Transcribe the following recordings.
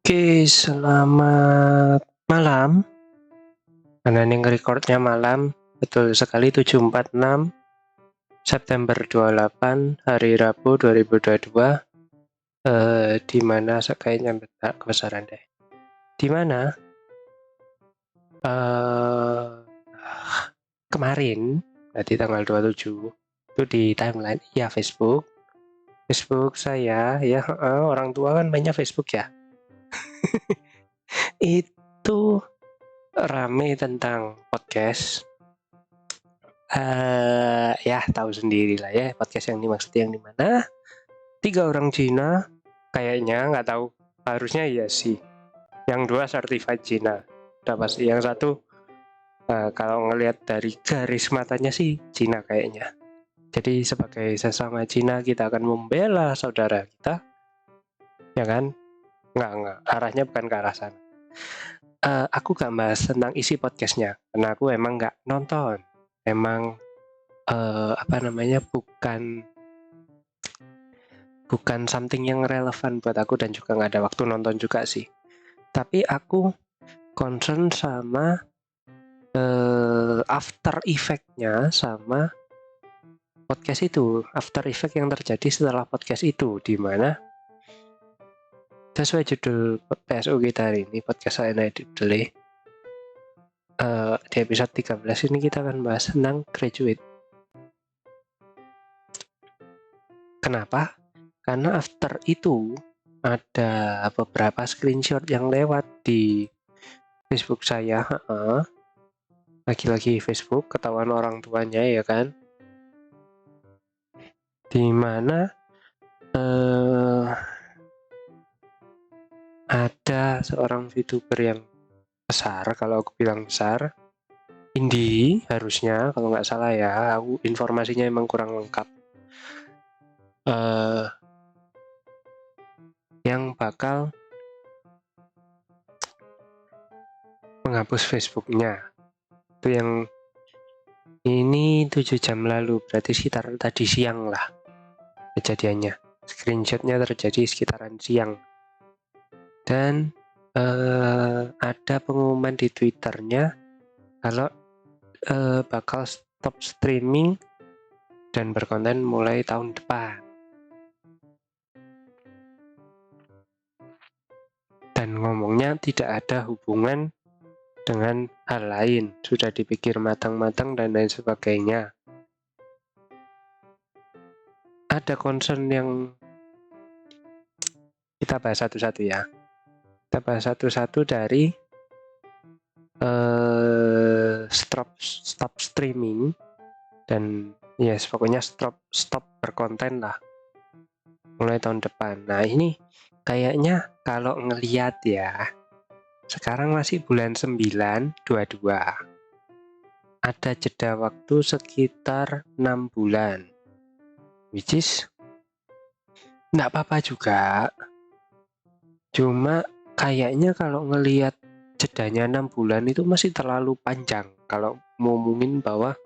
Oke, selamat malam. Karena ini nge-recordnya malam, betul sekali 7.46 September 28 hari Rabu 2022. Di mana kayaknya kebesaran deh. Di mana kemarin, berarti tanggal 27 itu di timeline ya Facebook saya ya, orang tua kan mainnya Facebook ya. Itu rame tentang podcast. Ya tahu sendiri lah ya podcast yang dimaksud yang di mana 3 orang Cina kayaknya, nggak tahu, harusnya iya sih, yang 2 certified Cina udah pasti, yang satu kalau ngelihat dari garis matanya sih Cina kayaknya. Jadi sebagai sesama Cina kita akan membela saudara kita, ya kan? Nggak, arahnya bukan ke arah sana. Aku gak bahas tentang isi podcastnya karena aku emang nggak nonton, emang bukan something yang relevan buat aku, dan juga nggak ada waktu nonton juga sih. Tapi aku concern sama after effect-nya sama podcast itu, after effect yang terjadi setelah podcast itu, di mana sesuai judul PSU kita hari ini, podcast saya judulnya di episode 13 ini kita akan bahas tentang graduate. Kenapa? Karena after itu ada beberapa screenshot yang lewat di Facebook saya, lagi-lagi Facebook, ketahuan orang tuanya ya kan, dimana ada seorang VTuber yang besar, kalau aku bilang besar, indie harusnya kalau nggak salah ya, aku informasinya emang kurang lengkap, yang bakal menghapus Facebooknya. Itu yang ini 7 jam lalu, berarti sekitar tadi siang lah kejadiannya. Screenshotnya terjadi sekitaran siang. Dan ada pengumuman di Twitternya kalau bakal stop streaming dan berkonten mulai tahun depan. Dan ngomongnya tidak ada hubungan dengan hal lain, sudah dipikir matang-matang dan lain sebagainya. Ada concern yang kita bahas satu-satu ya. Kita bahas satu-satu dari stop streaming dan yes, pokoknya stop berkonten lah mulai tahun depan. Nah ini kayaknya kalau ngelihat ya, sekarang masih bulan 9/22, ada jeda waktu sekitar 6 bulan, which is nggak apa-apa juga, cuma kayaknya kalau ngelihat jedanya 6 bulan itu masih terlalu panjang kalau ngomongin bahwa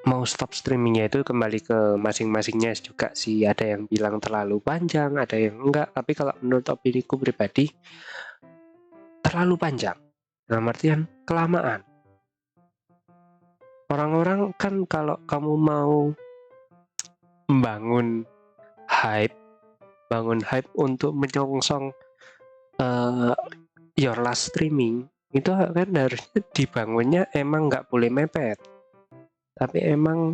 mau stop streamingnya. Itu kembali ke masing-masingnya juga sih, ada yang bilang terlalu panjang, ada yang enggak, tapi kalau menurut opiniku pribadi terlalu panjang, dalam artian kelamaan. Orang-orang kan kalau kamu mau membangun hype untuk menyongsong your last streaming, itu kan harusnya dibangunnya emang nggak boleh mepet, tapi emang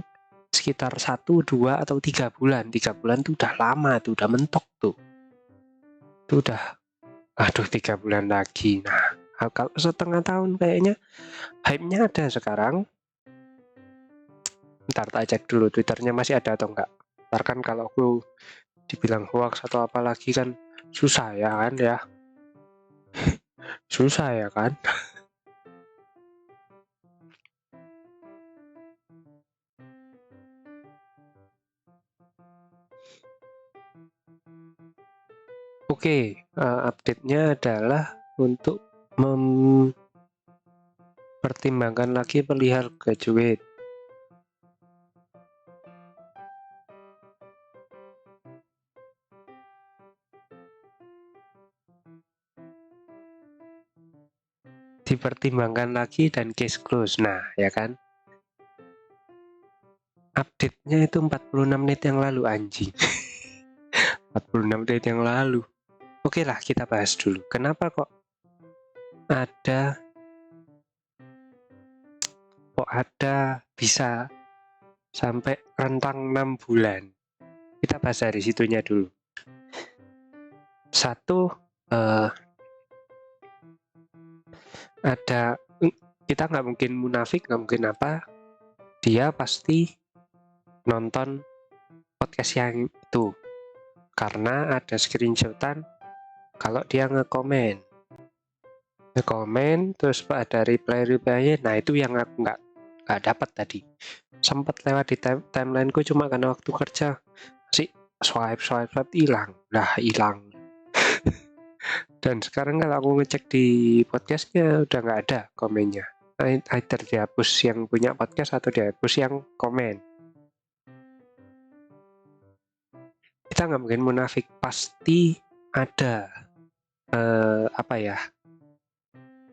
sekitar 1, 2, atau 3 bulan. 3 bulan tuh udah lama tuh, udah mentok tuh. Itu udah, aduh 3 bulan lagi. Nah, kalau setengah tahun kayaknya hype-nya ada sekarang. Ntar tak cek dulu Twitternya masih ada atau enggak. Ntar kan kalau aku dibilang hoax atau apa lagi kan susah ya kan ya. Susah ya kan. Oke, update-nya adalah untuk mempertimbangkan lagi perihal graduate. dipertimbangkan lagi dan case close. Nah, ya kan? Update-nya itu 46 menit yang lalu, anjing. 46 menit yang lalu. Oke lah, kita bahas dulu. Kenapa kok ada bisa sampai rentang 6 bulan? Kita bahas dari situnya dulu. Satu, kita nggak mungkin munafik, nggak mungkin apa, dia pasti nonton podcast yang itu karena ada screenshotan kalau dia ngekomen terus ada reply-nya. Nah, itu yang aku nggak dapat tadi, sempat lewat di timelineku cuma karena waktu kerja masih swipe hilang. Dan sekarang kalau aku ngecek di podcastnya udah nggak ada komennya, either dihapus yang punya podcast atau dihapus yang komen. Kita nggak mungkin munafik, pasti ada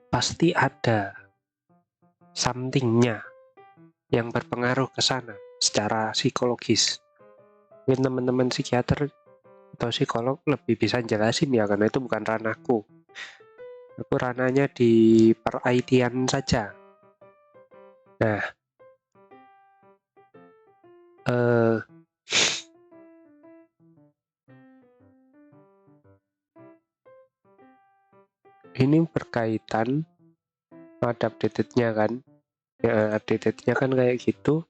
pasti ada something-nya yang berpengaruh ke sana secara psikologis. Mungkin teman-teman psikiater atau psikolog lebih bisa jelasin ya, karena itu bukan ranahku. Aku ranahnya di per-IT-an saja. Nah, ini berkaitan ada updated-nya kan. Ya, updated-nya kan kayak gitu.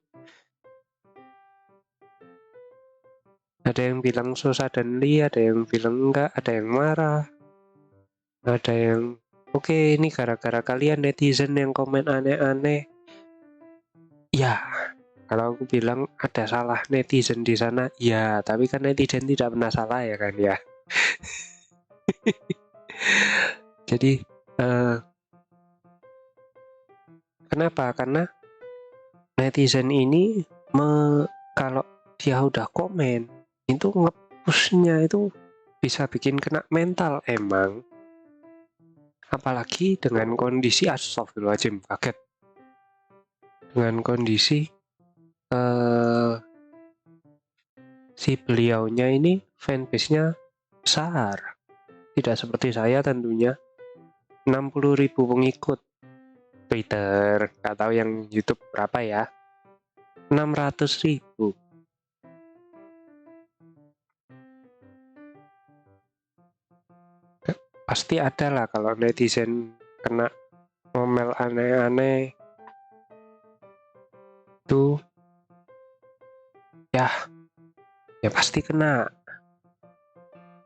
Ada yang bilang so suddenly, ada yang bilang enggak, ada yang marah, ada yang oke, ini gara-gara kalian netizen yang komen aneh-aneh. Ya, kalau aku bilang ada salah netizen di sana, ya, tapi kan netizen tidak pernah salah ya kan ya. Jadi kenapa? Karena netizen ini kalau dia udah komen itu nge-push-nya itu bisa bikin kena mental emang. Apalagi dengan kondisi astagfirullahaladzim, kaget. Dengan kondisi si beliaunya ini fanbase-nya besar. Tidak seperti saya tentunya. 60.000 pengikut Twitter, nggak tahu yang YouTube berapa ya. 600.000. Pasti ada lah kalau netizen kena ngomel aneh-aneh itu, ya pasti kena.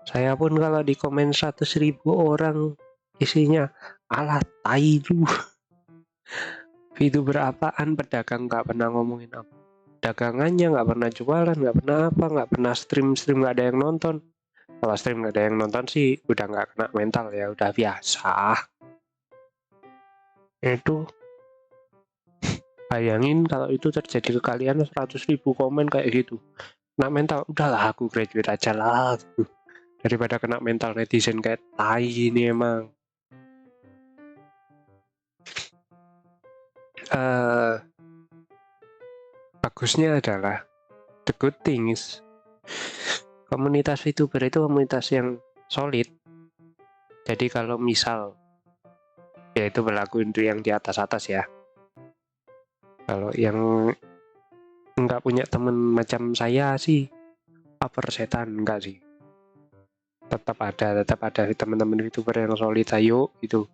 Saya pun kalau di komen 100.000 orang isinya alah tai lu. Itu berapaan, pedagang nggak pernah ngomongin apa, dagangannya nggak pernah jualan, nggak pernah apa, nggak pernah stream nggak ada yang nonton. Kalau stream nggak ada yang nonton sih udah nggak kena mental ya, udah biasa. Itu bayangin kalau itu terjadi ke kalian 100.000 komen kayak gitu, kena mental. Udahlah aku graduate aja lah daripada kena mental netizen kayak tai ini emang. Bagusnya adalah the good things, komunitas VTuber itu komunitas yang solid. Jadi kalau misal, ya itu berlaku untuk yang di atas-atas ya. Kalau yang nggak punya temen macam saya sih, upper setan enggak sih. Tetap ada teman-teman VTuber yang solid, ayo gitu.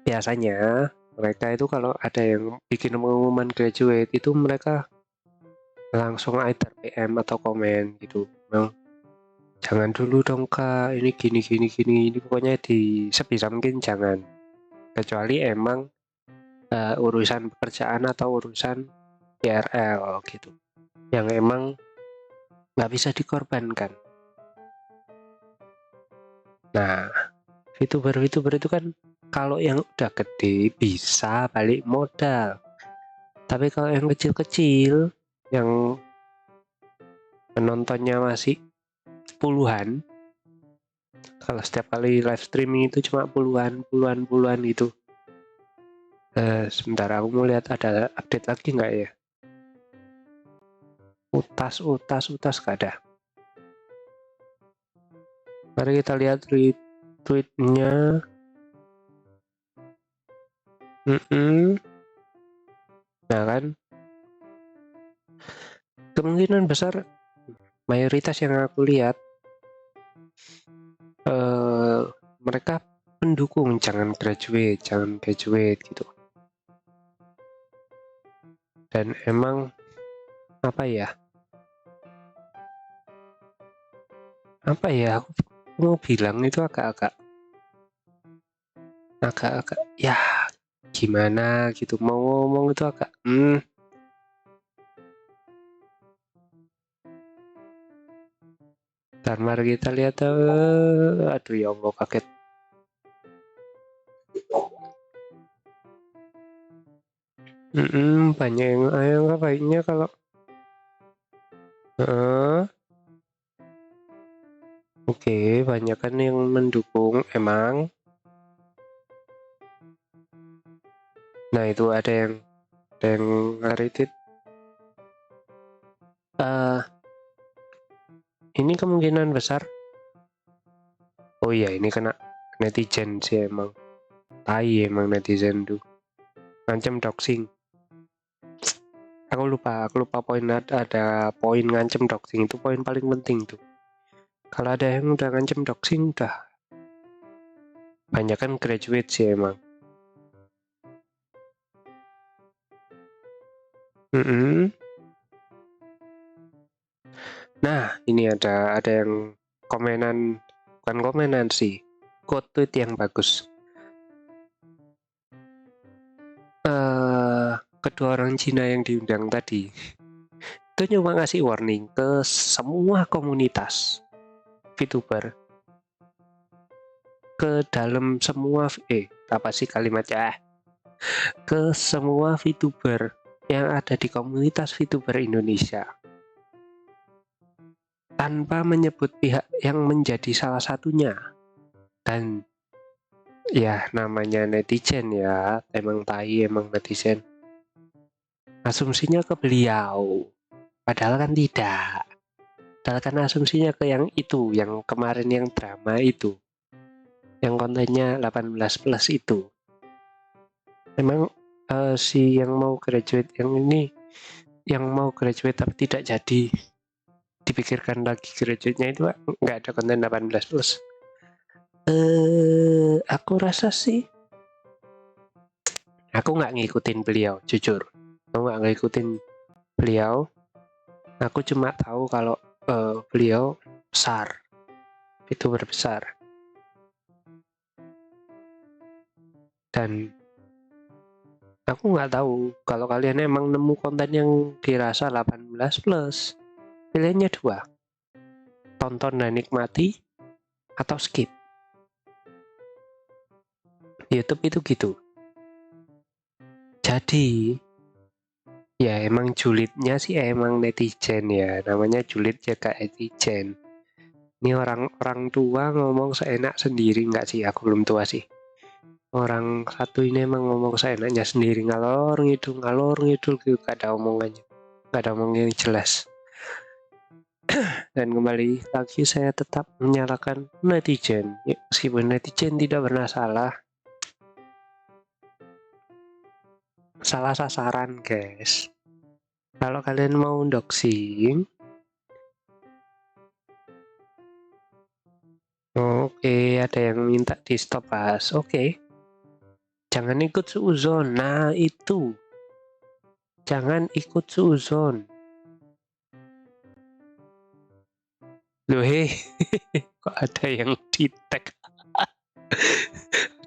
Biasanya mereka itu kalau ada yang bikin pengumuman graduate itu mereka langsung either PM atau komen gitu. Nah, jangan dulu dong kak, ini gini, pokoknya sebisa mungkin jangan. Kecuali emang urusan pekerjaan atau urusan IRL gitu, yang emang nggak bisa dikorbankan. Nah, VTuber itu kan kalau yang udah gede bisa balik modal. Tapi kalau yang kecil-kecil, yang penontonnya masih puluhan, Kalau setiap kali live streaming itu cuma puluhan gitu. Sebentar, aku mau lihat ada update lagi nggak ya? Utas nggak ada. Mari kita lihat retweetnya. Nah kan, kemungkinan besar mayoritas yang aku lihat mereka pendukung jangan graduate gitu. Dan emang apa ya, aku mau bilang itu agak ya gimana gitu, mau ngomong itu agak dan mari kita lihat. Aduh ya Allah, kaget. Banyak yang baiknya kalau oke, banyak kan yang mendukung emang. Nah itu ada yang retweet. Ini kemungkinan besar. Oh iya, ini kena netizen sih emang. Tai emang netizen tuh. Ngancem doxing. Aku lupa poin, ada poin ngancem doxing, itu poin paling penting tuh. Kalau ada yang udah ngancem doxing, udah banyak kan graduate sih emang. Nah, ini ada yang komenan, bukan komenan sih, quote tweet yang bagus. Kedua orang Cina yang diundang tadi itu cuma ngasih warning ke semua komunitas VTuber, ke dalam semua apa sih kalimatnya, ke semua VTuber yang ada di komunitas VTuber Indonesia, tanpa menyebut pihak yang menjadi salah satunya. Dan ya namanya netizen ya, emang tai emang netizen. Asumsinya ke beliau, padahal kan tidak. Padahal kan asumsinya ke yang itu, yang kemarin yang drama itu, yang kontennya 18 plus itu. Memang si yang mau graduate yang ini, yang mau graduate tapi tidak jadi, dipikirkan lagi graduate-nya itu nggak ada konten 18 plus. Aku rasa sih, aku nggak ngikutin beliau, jujur. Aku nggak ngikutin beliau. Aku cuma tahu kalau beliau besar, itu berbesar. Dan aku nggak tahu kalau kalian emang nemu konten yang dirasa 18 plus, pilihannya dua, tonton dan nikmati atau skip. YouTube itu gitu. Jadi ya emang julidnya sih emang netizen ya, namanya julid jaga netizen. Ini orang tua ngomong seenak sendiri, nggak sih, aku belum tua sih. Orang satu ini emang ngomong seenaknya sendiri, ngalor ngidul gitu, gak ada omongannya, gak ada omongnya yang jelas. Dan kembali lagi saya tetap menyalahkan netizen, ya, meskipun netizen tidak pernah salah sasaran guys. Kalau kalian mau doxing, oke, ada yang minta di stop pas, oke. Jangan ikut suuzon, nah itu. Jangan ikut suuzon. Loh kok ada yang di tag?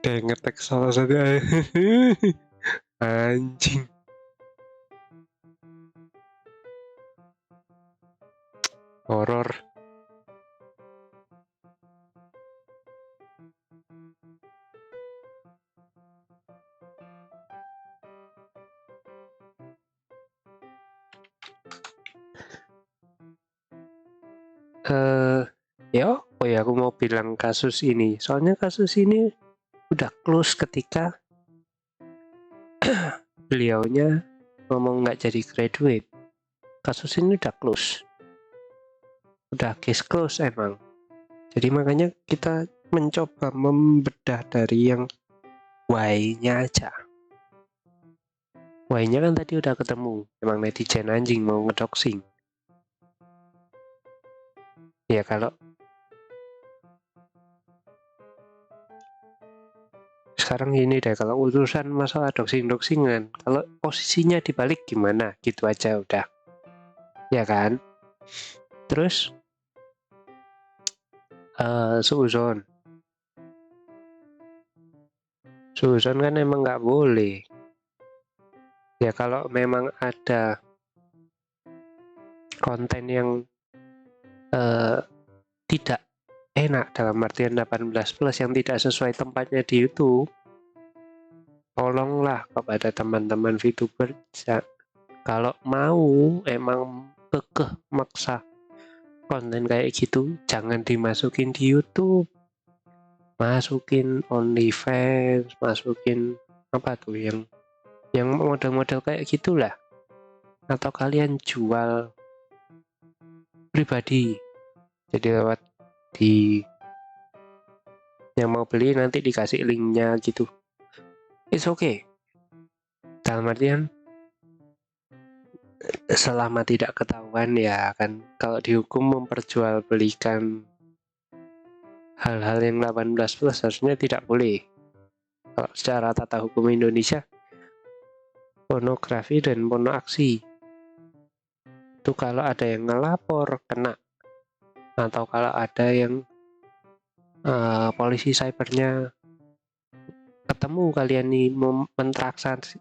Ada yang ngetek salah satu. Anjing. Horor. Yo, Oh ya, aku mau bilang kasus ini. Soalnya kasus ini udah close ketika beliaunya ngomong nggak jadi graduate. Kasus ini udah close. Udah case close emang. Jadi makanya kita mencoba membedah dari yang why-nya aja. Why-nya kan tadi udah ketemu. Emang netizen anjing mau ngedoxing. Ya kalau sekarang gini deh, kalau urusan masalah doxing-doxingan, kalau posisinya dibalik gimana? Gitu aja udah. Ya kan? Terus Suuzon kan emang nggak boleh. Ya kalau memang ada konten yang tidak enak dalam artian 18 plus yang tidak sesuai tempatnya di YouTube, tolonglah kepada teman-teman VTuber, kalau mau emang kekeh maksa konten kayak gitu, jangan dimasukin di YouTube, masukin OnlyFans, masukin apa tuh yang model-model kayak gitulah, atau kalian jual pribadi, jadi lewat di yang mau beli nanti dikasih linknya gitu. It's okay. Dalam artian selama tidak ketahuan ya kan, kalau dihukum memperjualbelikan hal-hal yang 18 plus harusnya tidak boleh. Kalau secara tata hukum Indonesia, pornografi dan porno aksi itu kalau ada yang ngelapor kena, atau kalau ada yang polisi cybernya ketemu kalian nih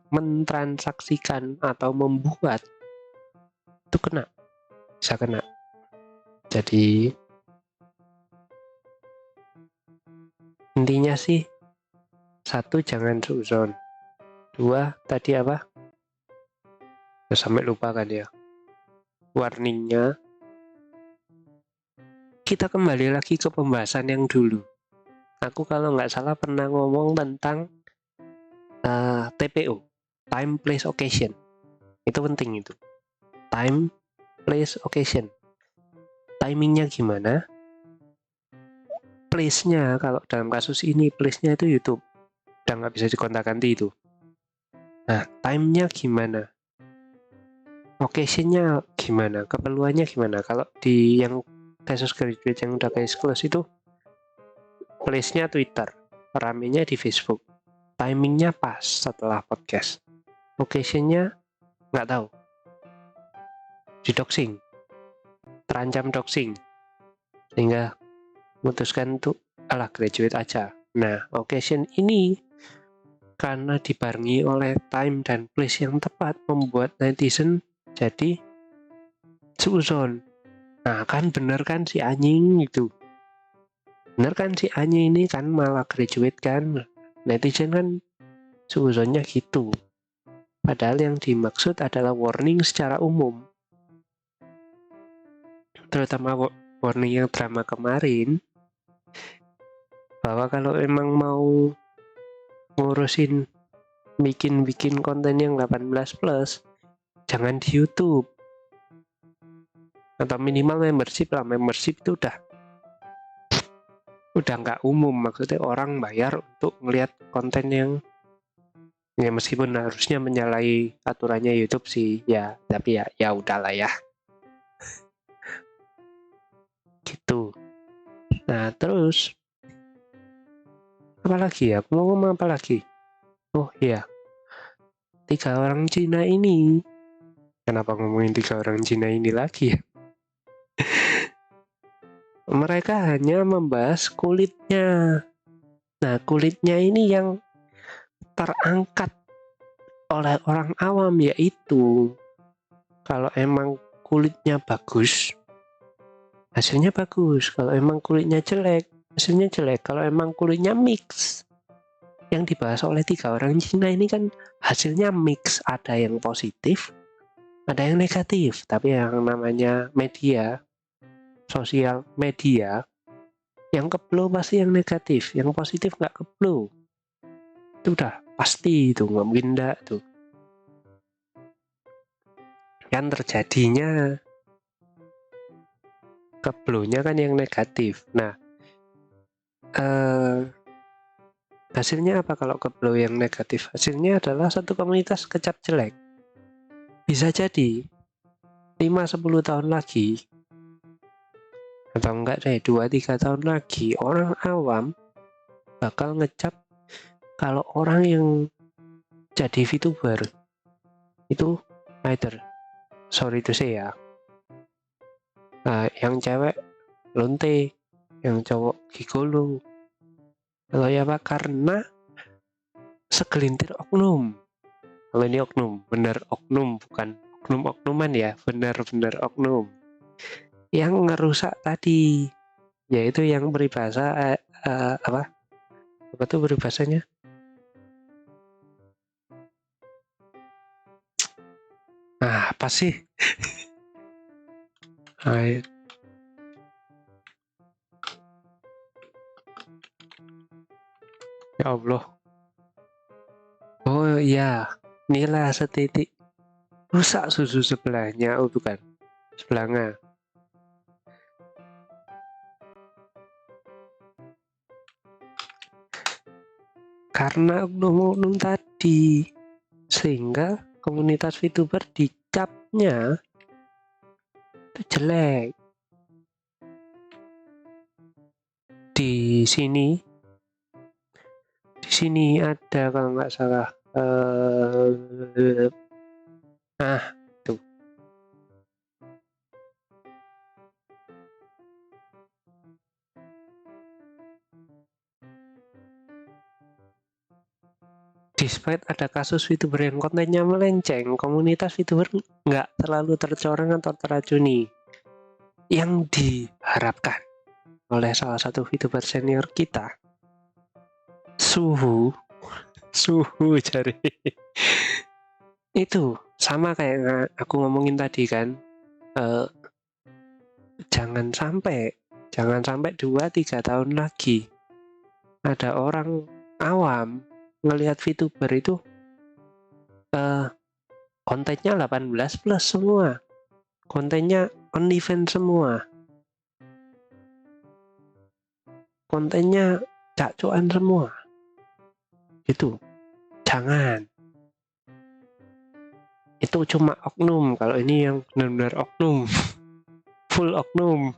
mentransaksikan atau membuat, itu bisa kena. Jadi intinya sih, 1, jangan suuzon. 2, tadi apa? Sampai lupa kan ya. Warningnya, kita kembali lagi ke pembahasan yang dulu. Aku kalau nggak salah pernah ngomong tentang TPO, time, place, occasion. Itu penting itu. Time, place, occasion. Timingnya gimana? Place-nya, kalau dalam kasus ini, place-nya itu YouTube. Udah nggak bisa dikontak-ganti itu. Nah, time-nya gimana? Occasion-nya gimana? Keperluannya gimana? Kalau di yang kasus graduate yang udah case close itu, place-nya Twitter, ramenya di Facebook. Timingnya pas setelah podcast. Occasion-nya nggak tahu. Di doxing. Terancam doxing. Sehingga memutuskan untuk graduate aja. Nah, occasion ini karena dibarengi oleh time dan place yang tepat membuat netizen jadi suuzon. Nah, kan bener kan si anjing itu. Bener kan si anjing ini kan malah graduate kan. Netizen kan suuzonnya gitu. Padahal yang dimaksud adalah warning secara umum. Terutama warning yang drama kemarin, bahwa kalau emang mau ngurusin bikin konten yang 18 plus, jangan di YouTube. Atau minimal membership lah. Membership itu udah nggak umum, maksudnya orang bayar untuk melihat konten yang ya meskipun harusnya menyalahi aturannya YouTube sih ya, tapi ya udahlah ya gitu. Nah terus apalagi ya, aku mau ngomong apa lagi? Oh iya, 3 orang Cina ini, kenapa ngomongin 3 orang Cina ini lagi ya? Mereka hanya membahas kulitnya. Nah, kulitnya ini yang terangkat oleh orang awam, yaitu kalau emang kulitnya bagus, hasilnya bagus. Kalau emang kulitnya jelek, hasilnya jelek. Kalau emang kulitnya mix, yang dibahas oleh 3 orang Cina ini kan hasilnya mix. Ada yang positif, ada yang negatif. Tapi yang namanya media, sosial media, Yang keblow pasti yang negatif, yang positif nggak keblow. Itu udah pasti, itu nggak mungkin enggak tuh. Kan terjadinya keblownya kan yang negatif. Nah, hasilnya apa kalau keblow yang negatif? Hasilnya adalah satu komunitas kecap jelek. Bisa jadi 5-10 tahun lagi, atau enggak deh 2-3 tahun lagi, orang awam bakal ngecap kalau orang yang jadi VTuber itu either, sorry to say ya, yang cewek lonte, yang cowok gigolo. Kalau ya Pak, karena segelintir oknum. Kalau ini oknum, bener oknum, bukan oknum-oknuman ya, bener-bener oknum yang ngerusak tadi, yaitu yang beribahasa apa tuh beribahasanya, apa sih? Ya Allah, oh iya, nila setitik rusak susu sebelahnya, oh bukan, sebelahnya. Karena oknum-oknum tadi, sehingga komunitas VTuber dicapnya itu jelek. Di sini ada kalau nggak salah, tuh. Despite ada kasus VTuber yang kontennya melenceng, komunitas VTuber nggak terlalu tercoreng atau teracuni. Yang diharapkan oleh salah satu VTuber senior kita, suhu cari itu sama kayak aku ngomongin tadi kan, jangan sampai 2-3 tahun lagi ada orang awam ngelihat VTuber itu kontennya 18 plus semua, kontennya OnlyFans semua, kontennya cak-cuan semua. Itu jangan, itu cuma oknum. Kalau ini yang benar-benar oknum full oknum.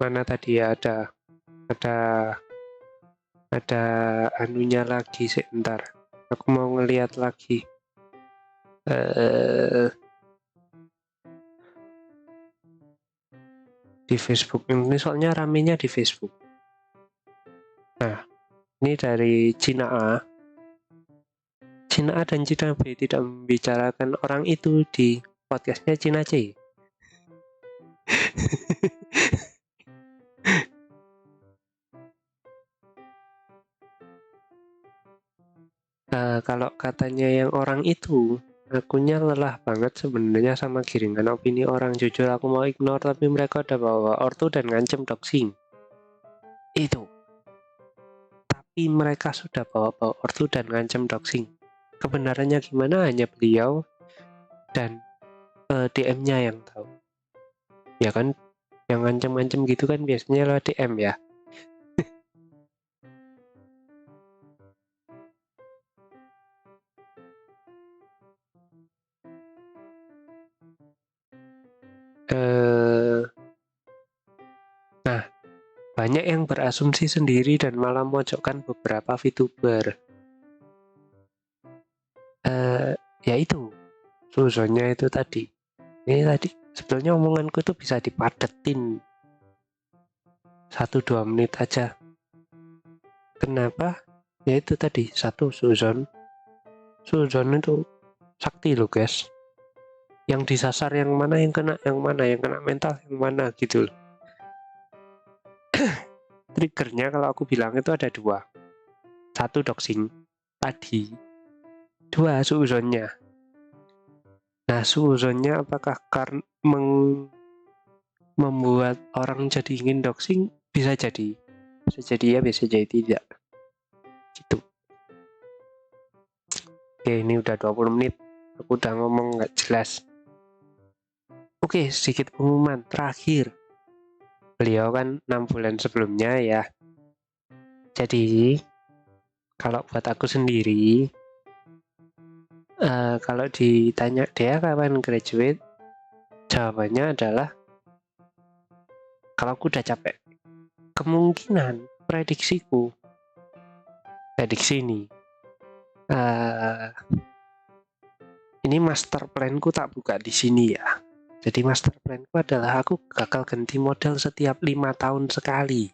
Mana tadi ya, ada anunya lagi, sebentar aku mau ngeliat lagi. Di Facebook ini soalnya ramenya di Facebook. Nah, ini dari Cina A dan Cina B tidak membicarakan orang itu di podcastnya Cina C. Kalau katanya yang orang itu, akunya lelah banget sebenarnya sama giringan opini orang. Jujur aku mau ignore, tapi mereka udah bawa ortu dan ngancem doxing. Itu. Tapi mereka sudah bawa ortu dan ngancem doxing. Kebenarannya gimana hanya beliau dan DM-nya yang tahu. Ya kan, yang ngancem-ngancem gitu kan biasanya lewat DM ya. Nah, banyak yang berasumsi sendiri dan malah memojokkan beberapa VTuber. Ya itu, suzonnya itu tadi. Ini tadi sebetulnya omonganku itu bisa dipadetin 1-2 menit aja. Kenapa? Ya itu tadi, satu, suzon itu sakti loh guys. Yang disasar yang mana, yang kena mental yang mana gitu loh. Triggernya kalau aku bilang itu ada 2. 1 doxing tadi, 2 suzonnya. Nah, suuzonnya apakah karena membuat orang jadi ingin doxing? Bisa jadi ya, bisa jadi tidak. Gitu. Oke, ini udah 20 menit. Aku udah ngomong nggak jelas. Oke, sedikit pengumuman terakhir. Beliau kan 6 bulan sebelumnya ya. Jadi, kalau buat aku sendiri, kalau ditanya dia kapan graduate, jawabannya adalah kalau aku udah capek. Kemungkinan prediksi ini master planku tak buka di sini ya. Jadi master planku adalah aku gagal ganti model setiap 5 tahun sekali.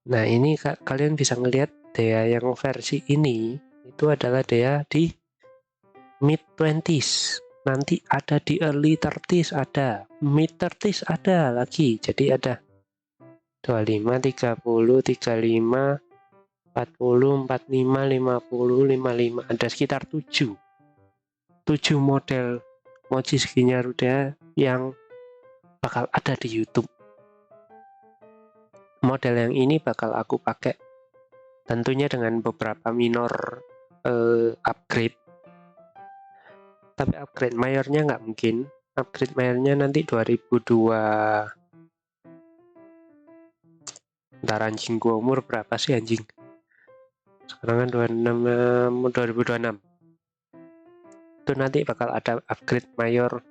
Nah, ini kalian bisa ngelihat Dea yang versi ini itu adalah Dea di mid 20s. Nanti ada di early 30s, ada mid 30s, ada lagi. Jadi ada 25, 30, 35, 40, 45, 50, 55. Ada sekitar 7 model Mochi Ginyaruda yang bakal ada di YouTube. Model yang ini bakal aku pakai tentunya dengan beberapa minor upgrade. Tapi upgrade mayornya nggak mungkin. Upgrade mayornya nanti 2002. Ntar anjing gua umur berapa sih anjing? Sekarang kan 2026. Itu nanti bakal ada upgrade mayor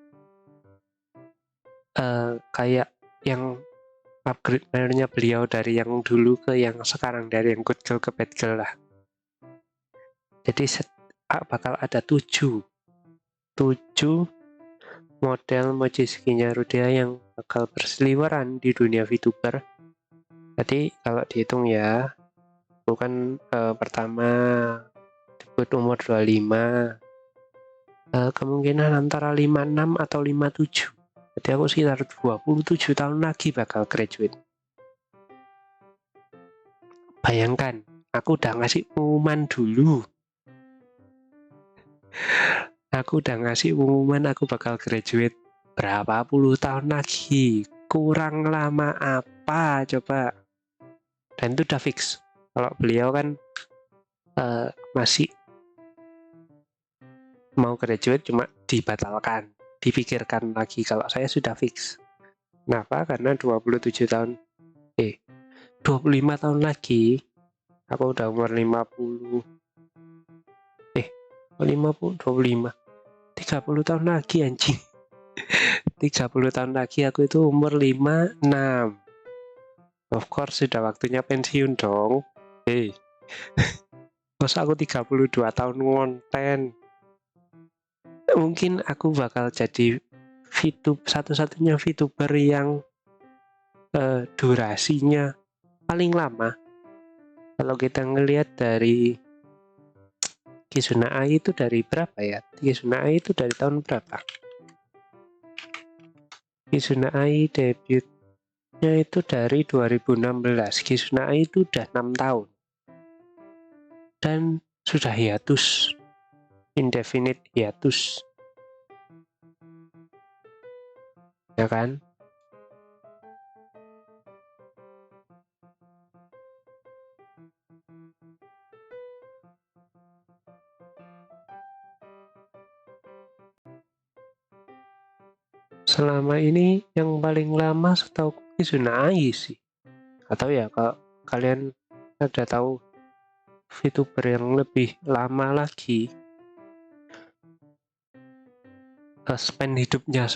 kayak yang upgrade mayornya beliau dari yang dulu ke yang sekarang, dari yang good girl ke bad girl lah. Jadi bakal ada 7 model Mochi Ginyaruda yang bakal berseliweran di dunia VTuber. Jadi kalau dihitung ya, bukan pertama debut umur 25, kemungkinan antara 56 atau 57. Jadi aku sekitar 27 tahun lagi bakal graduate. Bayangkan, aku udah ngasih pengumuman dulu. Aku bakal graduate berapa puluh tahun lagi. Kurang lama apa coba? Dan itu udah fix. Kalau beliau kan masih mau graduate cuma dibatalkan, dipikirkan lagi. Kalau saya sudah fix. Kenapa? Karena 25 tahun lagi aku udah umur 50 25 30 tahun lagi anjing. 30 tahun lagi aku itu umur 56. Of course sudah waktunya pensiun dong. Masa aku 32 tahun ngonten. Mungkin aku bakal jadi satu-satunya VTuber yang durasinya paling lama. Kalau kita ngelihat dari Kizuna Ai itu dari berapa ya? Kizuna Ai itu dari tahun berapa? Kizuna Ai debutnya itu dari 2016. Kizuna Ai itu udah 6 tahun. Dan sudah hiatus. Indefinite hiatus. Ya kan? Selama ini yang paling lama setahu Kizuna Ai sih. Atau ya kalau kalian ada tahu VTuber yang lebih lama lagi, spend hidupnya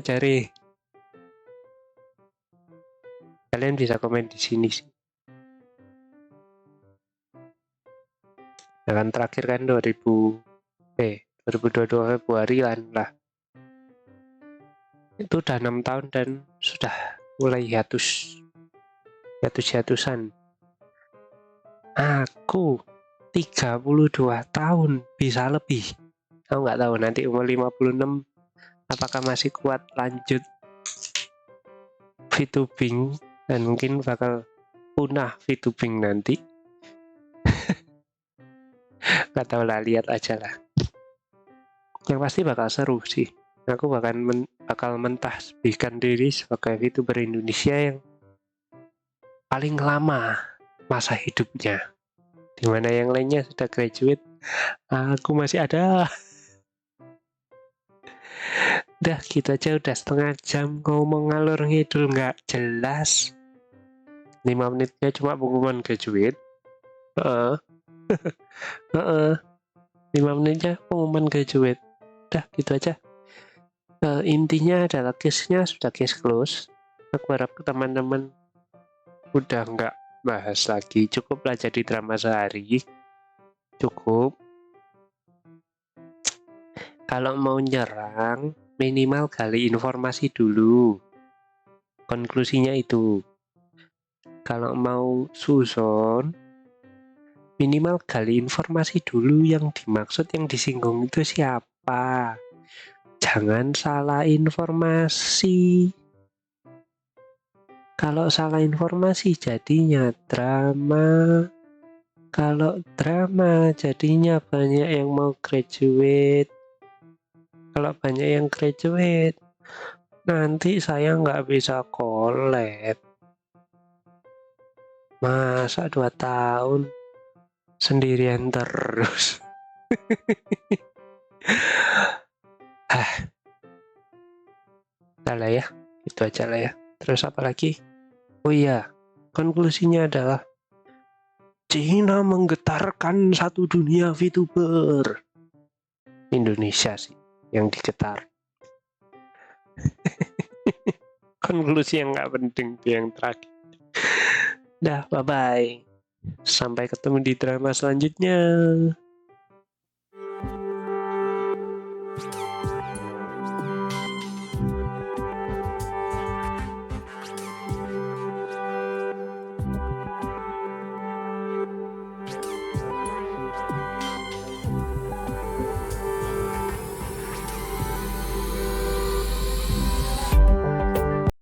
cari. Kalian bisa komen di sini sih. Ya kan terakhir kan 2022 Februari lah. Itu udah 6 tahun dan sudah mulai hiatusan. Aku 32 tahun bisa lebih. Aku nggak tahu nanti umur 56 apakah masih kuat lanjut VTubing dan mungkin bakal punah VTubing nanti. Nggak tahu lah, lihat aja lah. Yang pasti bakal seru sih. Aku bakal mentasbihkan diri sebagai VTuber Indonesia yang paling lama masa hidupnya. Dimana yang lainnya sudah graduate, aku masih ada. Udah gitu aja, udah setengah jam ngomong ngalur ngidul nggak jelas. 5 menitnya cuma pengumuman graduate. Heeh. Heeh. 5 menitnya pengumuman graduate. Udah gitu aja. Intinya adalah case-nya sudah case close. Aku harap teman-teman udah nggak bahas lagi, cukuplah jadi drama sehari. Cukup. Kalau mau nyerang, minimal gali informasi dulu. Konklusinya itu. Kalau mau susun, minimal gali informasi dulu yang dimaksud, yang disinggung itu siapa. Jangan salah informasi. Kalau salah informasi jadinya drama. Kalau drama jadinya banyak yang mau graduate. Kalau banyak yang graduate, nanti saya nggak bisa collab. Masa 2 tahun sendirian terus. Udah lah ya, itu aja lah ya. Terus apa lagi? Oh iya, konklusinya adalah Cina menggetarkan satu dunia VTuber. Indonesia sih yang digetar. Konklusi yang nggak penting itu yang terakhir. Dah, bye-bye. Sampai ketemu di drama selanjutnya.